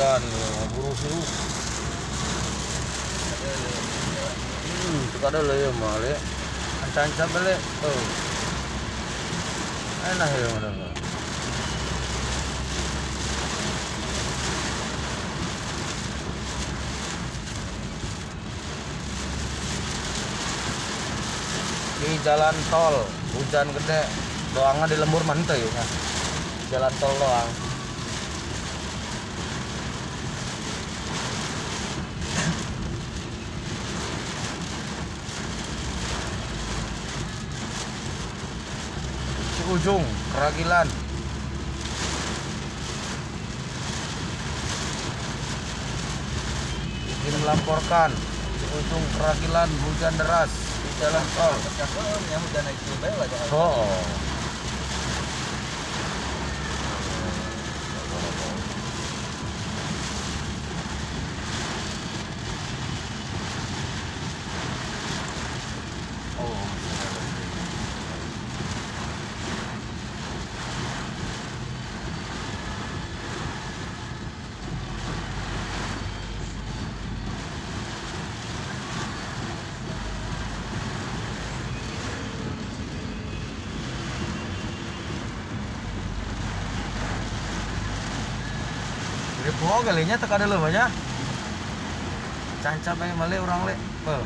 hujan buru suruh ada lah ya male anca-anca balik tuh enak ya mana di jalan tol hujan gede doangnya di lembur mantai ya jalan tol doang. Ujung Keragilan izin melaporkan ujung Keragilan hujan deras di jalan tol. Oh. Jadi buah kalinya tak ada lo banyak. Cancap aja male orang le. Oh.